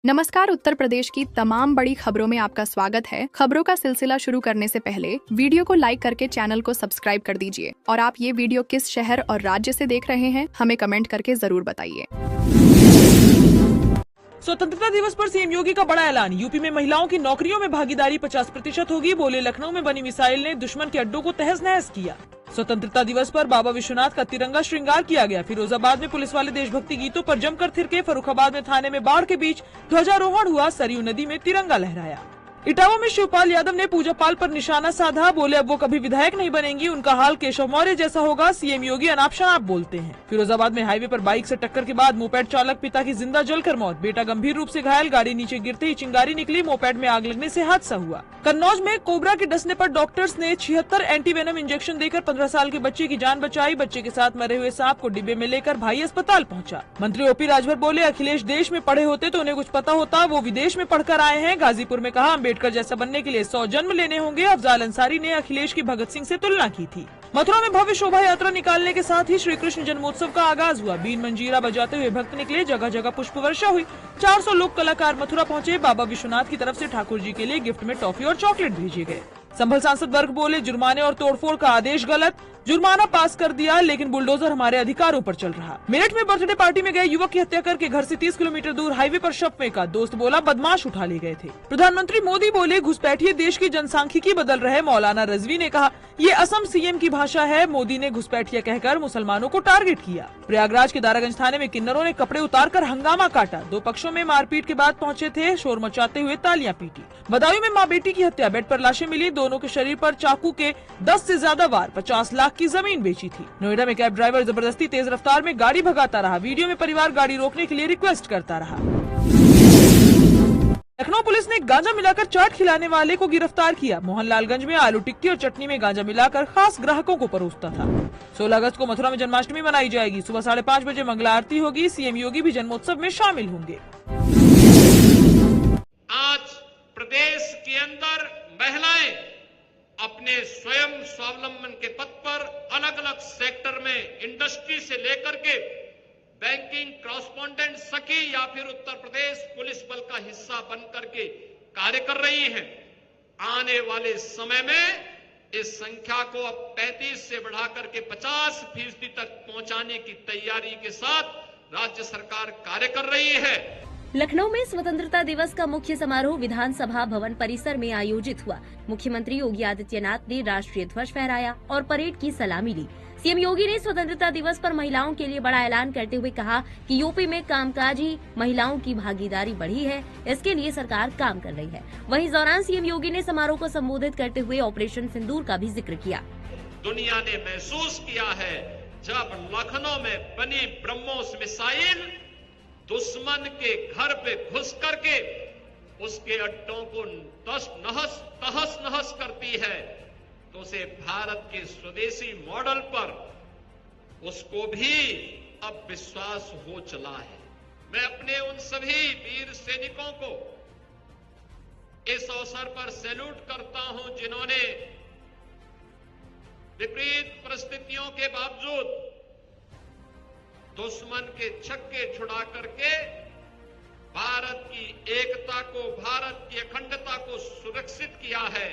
नमस्कार। उत्तर प्रदेश की तमाम बड़ी खबरों में आपका स्वागत है। खबरों का सिलसिला शुरू करने से पहले वीडियो को लाइक करके चैनल को सब्सक्राइब कर दीजिए और आप ये वीडियो किस शहर और राज्य से देख रहे हैं हमें कमेंट करके जरूर बताइए। स्वतंत्रता दिवस पर सीएम योगी का बड़ा ऐलान। यूपी में महिलाओं की नौकरियों में भागीदारी 50% होगी। बोले लखनऊ में बनी मिसाइल ने दुश्मन के अड्डों को तहस नहस किया। स्वतंत्रता दिवस पर बाबा विश्वनाथ का तिरंगा श्रृंगार किया गया। फिरोजाबाद में पुलिस वाले देशभक्ति गीतों पर जमकर थिरके। फर्रुखाबाद में थाने में बाढ़ के बीच ध्वजारोहण हुआ। सरयू नदी में तिरंगा लहराया। इटावा में शिवपाल यादव ने पूजा पाल पर निशाना साधा। बोले अब वो कभी विधायक नहीं बनेंगी, उनका हाल केशव मौर्य जैसा होगा। सीएम योगी अनाप शनाप बोलते हैं। फिरोजाबाद में हाईवे पर बाइक से टक्कर के बाद मोपेड चालक पिता की जिंदा जलकर मौत, बेटा गंभीर रूप से घायल। गाड़ी नीचे गिरते ही चिंगारी निकली। मोपेड में आग लगने से हादसा हुआ। कन्नौज में कोबरा के डसने पर डॉक्टर्स ने 76 एंटीवेनम इंजेक्शन देकर 15 साल के बच्चे की जान बचाई। बच्चे के साथ मरे हुए सांप को डिब्बे में लेकर भाई अस्पताल पहुंचा। मंत्री ओपी राजभर बोले अखिलेश देश में पढ़े होते तो उन्हें कुछ पता होता, वो विदेश में पढ़कर आए हैं। गाजीपुर में कहा अम्बेडकर जैसा बनने के लिए 100 जन्म लेने होंगे। अफजाल अंसारी ने अखिलेश की भगत सिंह से तुलना की थी। मथुरा में भव्य शोभा यात्रा निकालने के साथ ही श्री कृष्ण जन्मोत्सव का आगाज हुआ। बीन मंजीरा बजाते हुए भक्त निकले। जगह जगह पुष्प वर्षा हुई। 400 लोक कलाकार मथुरा पहुंचे। बाबा विश्वनाथ की तरफ से ठाकुर जी के लिए गिफ्ट में टॉफी और चॉकलेट भेजे गए। संभल सांसद वर्ग बोले जुर्माने और तोड़फोड़ का आदेश गलत, जुर्माना पास कर दिया लेकिन बुलडोजर हमारे अधिकारों पर चल रहा। मेरठ में बर्थडे पार्टी में गए युवक की हत्या करके घर से 30 किलोमीटर दूर हाईवे पर शव फेंका। दोस्त बोला बदमाश उठा ले गए थे। प्रधानमंत्री मोदी बोले घुसपैठिए देश की जनसांख्यिकी बदल रहे। मौलाना रजवी ने कहा ये असम सीएम की भाषा है। मोदी ने घुसपैठिया कहकर मुसलमानों को टारगेट किया। प्रयागराज के दारागंज थाने में किन्नरों ने कपड़े उतारकर हंगामा काटा। दो पक्षों में मारपीट के बाद पहुंचे थे। शोर मचाते हुए तालियां पीटी। बदायूं में माँ बेटी की हत्या, बेड पर लाशें मिली। दोनों के शरीर पर चाकू के 10 से ज्यादा वार, 50 लाख की जमीन बेची थी। नोएडा में कैब ड्राइवर जबरदस्ती तेज रफ्तार में गाड़ी भगाता रहा। वीडियो में परिवार गाड़ी रोकने के लिए रिक्वेस्ट करता रहा। लखनऊ पुलिस ने गांजा मिलाकर चाट खिलाने वाले को गिरफ्तार किया। मोहनलालगंज में आलू टिक्की और चटनी में गांजा मिलाकर खास ग्राहकों को परोसता था। 16 अगस्त को मथुरा में जन्माष्टमी मनाई जाएगी। सुबह 5:30 बजे मंगला आरती होगी। सीएम योगी भी जन्मोत्सव में शामिल होंगे। आज प्रदेश के अंदर महिलाएं अपने स्वयं स्वावलंबन के पथ पर अलग अलग सेक्टर में इंडस्ट्री से लेकर के बैंकिंग कॉरेस्पोंडेंट सखी या फिर उत्तर प्रदेश पुलिस बल का हिस्सा बनकर के कार्य कर रही हैं। आने वाले समय में इस संख्या को अब 35 से बढ़ाकर के 50% तक पहुंचाने की तैयारी के साथ राज्य सरकार कार्य कर रही है। लखनऊ में स्वतंत्रता दिवस का मुख्य समारोह विधानसभा भवन परिसर में आयोजित हुआ। मुख्यमंत्री योगी आदित्यनाथ ने राष्ट्रीय ध्वज फहराया और परेड की सलामी ली। सीएम योगी ने स्वतंत्रता दिवस पर महिलाओं के लिए बड़ा ऐलान करते हुए कहा कि यूपी में कामकाजी महिलाओं की भागीदारी बढ़ी है, इसके लिए सरकार काम कर रही है। वहीं इस दौरान सीएम योगी ने समारोह को संबोधित करते हुए ऑपरेशन सिंदूर का भी जिक्र किया। दुनिया ने महसूस किया है जब लखनऊ में बनी ब्रह्मोस मिसाइल दुश्मन के घर पे घुस करके उसके अड्डों को तहस नहस करती है, तो उसे भारत के स्वदेशी मॉडल पर उसको भी अब विश्वास हो चला है। मैं अपने उन सभी वीर सैनिकों को इस अवसर पर सैल्यूट करता हूं जिन्होंने विपरीत परिस्थितियों के बावजूद दुश्मन के छक्के छुड़ा करके भारत की एकता को, भारत की अखंडता को सुरक्षित किया है।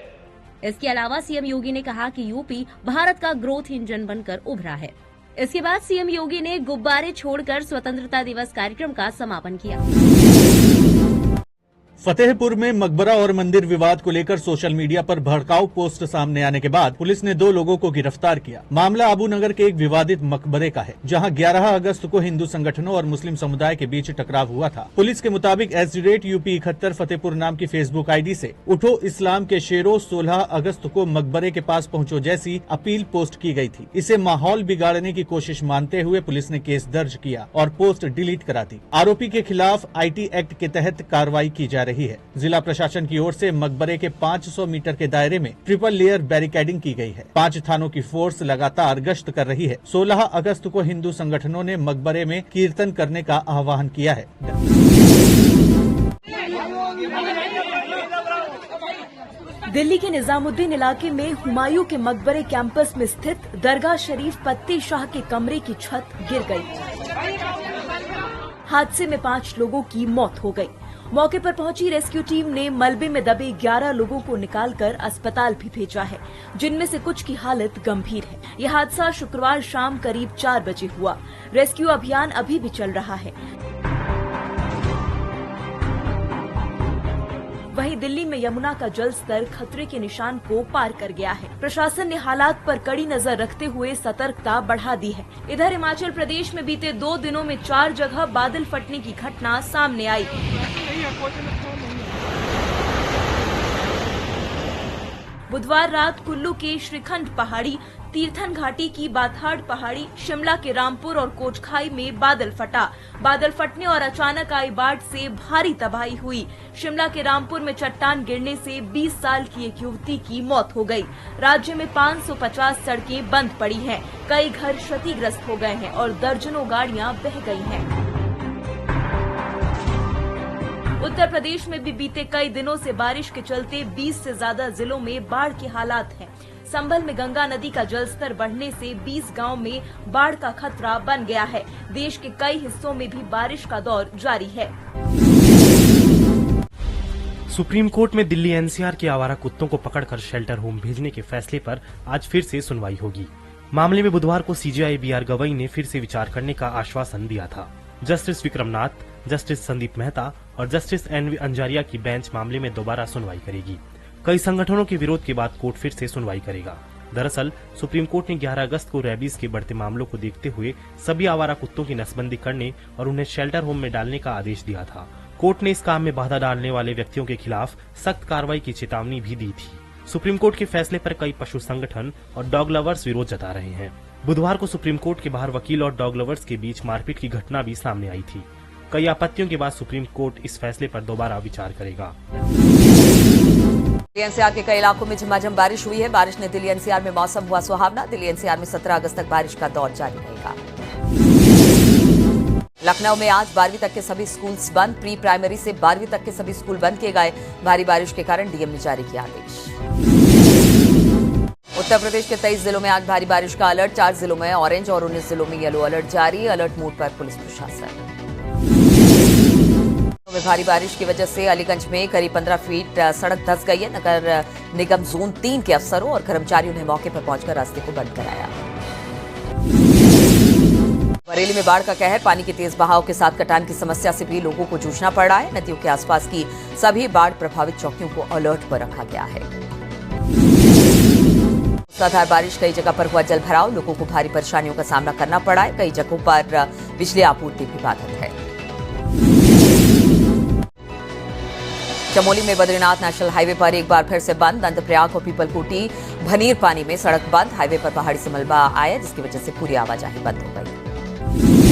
इसके अलावा सीएम योगी ने कहा कि यूपी भारत का ग्रोथ इंजन बनकर उभरा है। इसके बाद सीएम योगी ने गुब्बारे छोड़कर स्वतंत्रता दिवस कार्यक्रम का समापन किया। फतेहपुर में मकबरा और मंदिर विवाद को लेकर सोशल मीडिया पर भड़काऊ पोस्ट सामने आने के बाद पुलिस ने 2 लोगों को गिरफ्तार किया। मामला आबू नगर के एक विवादित मकबरे का है, जहां 11 अगस्त को हिंदू संगठनों और मुस्लिम समुदाय के बीच टकराव हुआ था। पुलिस के मुताबिक @UP71 फतेहपुर नाम की फेसबुक आईडी से उठो इस्लाम के शेरों 16 अगस्त को मकबरे के पास पहुंचो जैसी अपील पोस्ट की गई थी। इसे माहौल बिगाड़ने की कोशिश मानते हुए पुलिस ने केस दर्ज किया और पोस्ट डिलीट करा दी। आरोपी के खिलाफ IT एक्ट के तहत कार्रवाई की जा रही है। जिला प्रशासन की ओर से मकबरे के 500 मीटर के दायरे में ट्रिपल लेयर बैरिकेडिंग की गई है। 5 थानों की फोर्स लगातार गश्त कर रही है। 16 अगस्त को हिंदू संगठनों ने मकबरे में कीर्तन करने का आह्वान किया है। दिल्ली के निजामुद्दीन इलाके में हुमायूं के मकबरे कैंपस में स्थित दरगाह शरीफ पत्ती शाह के कमरे की छत गिर गई। हादसे में 5 लोगों की मौत हो गई मौके पर पहुंची रेस्क्यू टीम ने मलबे में दबे 11 लोगों को निकालकर अस्पताल भी भेजा है, जिनमें से कुछ की हालत गंभीर है। यह हादसा शुक्रवार शाम करीब 4 बजे हुआ। रेस्क्यू अभियान अभी भी चल रहा है। वहीं दिल्ली में यमुना का जल स्तर खतरे के निशान को पार कर गया है। प्रशासन ने हालात पर कड़ी नजर रखते हुए सतर्कता बढ़ा दी है। इधर हिमाचल प्रदेश में बीते 2 दिनों में 4 जगह बादल फटने की घटना सामने आई। बुधवार रात कुल्लू के श्रीखंड पहाड़ी, तीर्थन घाटी की बाथाड़ पहाड़ी, शिमला के रामपुर और कोटखाई में बादल फटा। बादल फटने और अचानक आई बाढ़ से भारी तबाही हुई। शिमला के रामपुर में चट्टान गिरने से 20 साल की एक युवती की मौत हो गई। राज्य में 550 सड़कें बंद पड़ी हैं, कई घर क्षतिग्रस्त हो गए हैं और दर्जनों गाड़ियां बह गई हैं। उत्तर प्रदेश में भी बीते कई दिनों से बारिश के चलते 20 से ज्यादा जिलों में बाढ़ के हालात हैं। संभल में गंगा नदी का जलस्तर बढ़ने से 20 गांव में बाढ़ का खतरा बन गया है। देश के कई हिस्सों में भी बारिश का दौर जारी है। सुप्रीम कोर्ट में दिल्ली एनसीआर के आवारा कुत्तों को पकड़कर शेल्टर होम भेजने के फैसले पर आज फिर से सुनवाई होगी। मामले में बुधवार को सीजेआई बीआर गवई ने फिर से विचार करने का आश्वासन दिया था। जस्टिस विक्रमनाथ, जस्टिस संदीप मेहता और जस्टिस एनवी अंजारिया की बेंच मामले में दोबारा सुनवाई करेगी। कई संगठनों के विरोध के बाद कोर्ट फिर से सुनवाई करेगा। दरअसल सुप्रीम कोर्ट ने 11 अगस्त को रेबीज के बढ़ते मामलों को देखते हुए सभी आवारा कुत्तों की नसबंदी करने और उन्हें शेल्टर होम में डालने का आदेश दिया था। कोर्ट ने इस काम में बाधा डालने वाले व्यक्तियों के खिलाफ सख्त कार्रवाई की चेतावनी भी दी थी। सुप्रीम कोर्ट के फैसले पर कई पशु संगठन और डॉग लवर्स विरोध जता रहे हैं। बुधवार को सुप्रीम कोर्ट के बाहर वकील और डॉग लवर्स के बीच मारपीट की घटना भी सामने आई थी। कई आपत्तियों के बाद सुप्रीम कोर्ट इस फैसले पर दोबारा विचार करेगा। दिल्ली एनसीआर के कई इलाकों में झमाझम बारिश हुई है। बारिश ने दिल्ली एनसीआर में मौसम हुआ सुहावना। दिल्ली एनसीआर में 17 अगस्त तक बारिश का दौर जारी रहेगा। लखनऊ में आज 12वीं तक के सभी स्कूल्स बंद। प्री प्राइमरी से 12वीं तक के सभी स्कूल बंद किए गए। भारी बारिश के कारण डीएम ने जारी किया आदेश। उत्तर प्रदेश के 23 जिलों में आज भारी बारिश का अलर्ट। 4 जिलों में ऑरेंज और 19 जिलों में येलो अलर्ट जारी। अलर्ट मोड पर पुलिस प्रशासन। भारी बारिश की वजह से अलीगंज में करीब 15 फीट सड़क धंस गई है। नगर निगम जोन 3 के अफसरों और कर्मचारियों ने मौके पर पहुंचकर रास्ते को बंद कराया। बरेली में बाढ़ का कहर। पानी के तेज बहाव के साथ कटान की समस्या से भी लोगों को जूझना पड़ रहा है। नदियों के आसपास की सभी बाढ़ प्रभावित चौकियों को अलर्ट पर रखा गया है। मूसलाधार बारिश, कई जगह पर हुआ जल भराव। लोगों को भारी परेशानियों का सामना करना पड़ा है। कई जगहों पर बिजली आपूर्ति भी बाधित है। चमोली में बद्रीनाथ नेशनल हाईवे पर एक बार फिर से बंद। नंदप्रयाग और पीपलकोटी भनीर पानी में सड़क बंद। हाईवे पर पहाड़ी से मलबा आया, जिसकी वजह से पूरी आवाजाही बंद हो गई।